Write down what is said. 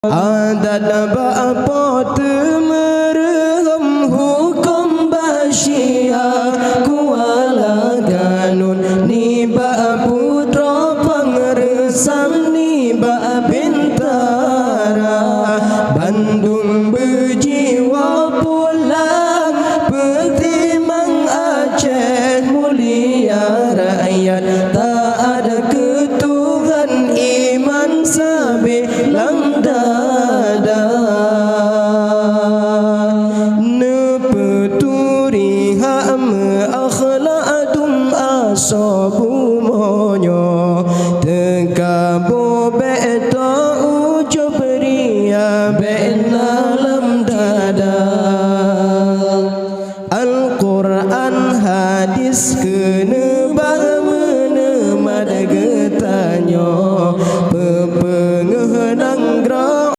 Adat bapa temerham hukum basia kuala ganun ni ba putra pangresam ni ba bintara Bandung berjiwa pulang Petimang Aceh mulia rakyat tak ada ketuhan iman sabilang dada nepeturi hame akhlaqum asabu monyo tegabo beta ujo beria be